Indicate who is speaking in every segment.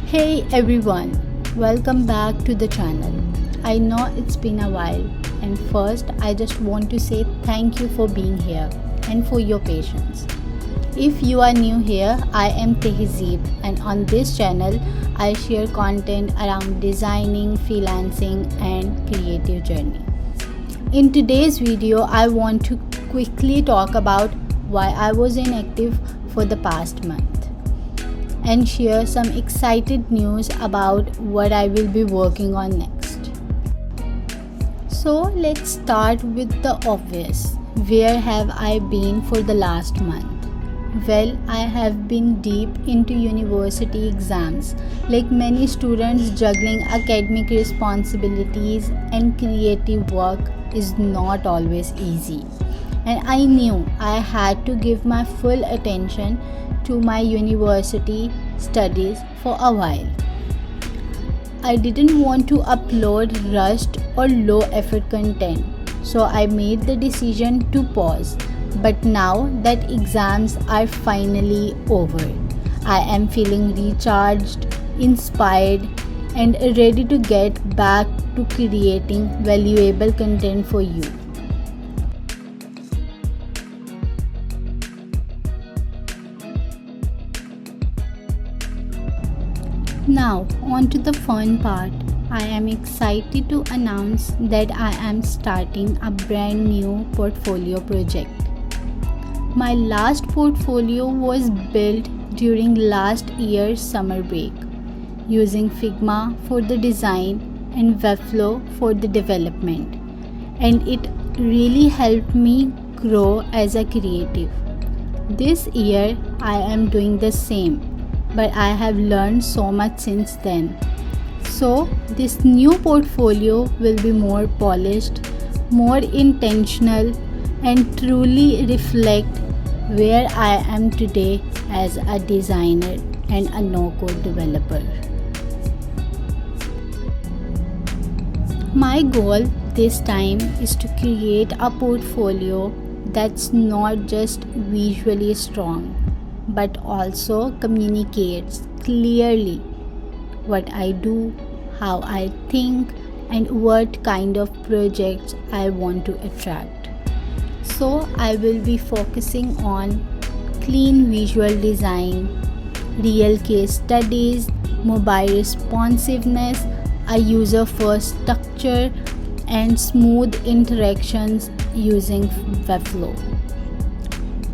Speaker 1: Hey everyone, welcome back to the channel. I know it's been a while, and first I just want to say thank you for being here and for your patience. If you are new here, I am Tehzeeb, and on this channel I share content around designing, freelancing and creative journey. In today's video, I want to quickly talk about why I was inactive for the past month and share some excited news about what I will be working on next. So let's start with the obvious. Where have I been for the last month? Well, I have been deep into university exams. Like many students, juggling academic responsibilities and creative work is not always easy. And I knew I had to give my full attention to my university studies for a while. I didn't want to upload rushed or low effort content, so I made the decision to pause. But now that exams are finally over, I am feeling recharged, inspired, and ready to get back to creating valuable content for you. Now, on to the fun part. I am excited to announce that I am starting a brand new portfolio project. My last portfolio was built during last year's summer break, using Figma for the design and Webflow for the development, and it really helped me grow as a creative. This year, I am doing the same, but I have learned so much since then. So, this new portfolio will be more polished, more intentional, and truly reflect where I am today as a designer and a no-code developer. My goal this time is to create a portfolio that's not just visually strong, but also communicates clearly what I do, how I think, and what kind of projects I want to attract. So I will be focusing on clean visual design, real case studies, mobile responsiveness, a user-first structure, and smooth interactions using Webflow.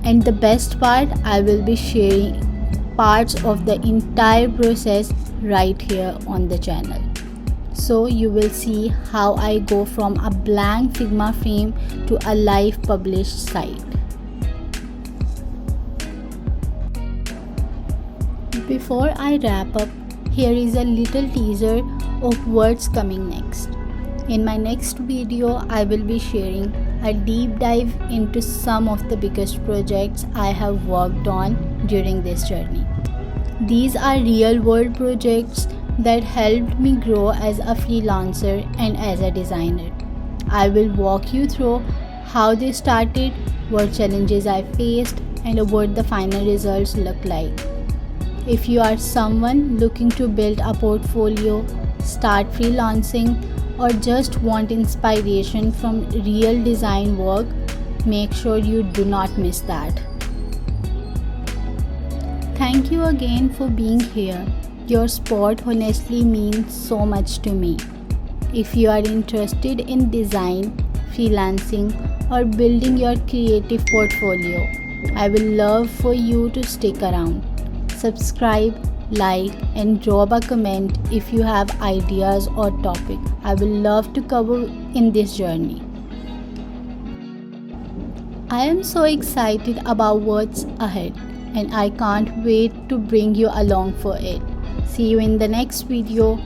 Speaker 1: And the best part, I will be sharing parts of the entire process right here on the channel. So you will see how I go from a blank Figma frame to a live published site. Before I wrap up, here is a little teaser of what's coming next. In my next video, I will be sharing a deep dive into some of the biggest projects I have worked on during this journey. These are real-world projects that helped me grow as a freelancer and as a designer. I will walk you through how they started, what challenges I faced, and what the final results look like. If you are someone looking to build a portfolio, start freelancing, or just want inspiration from real design work, make sure you do not miss that. Thank you again for being here. Your support honestly means so much to me. If you are interested in design, freelancing, or building your creative portfolio, I will love for you to stick around. Subscribe, like, and drop a comment if you have ideas or topic I will love to cover in this journey. I am so excited about what's ahead, and I can't wait to bring you along for it. See you in the next video.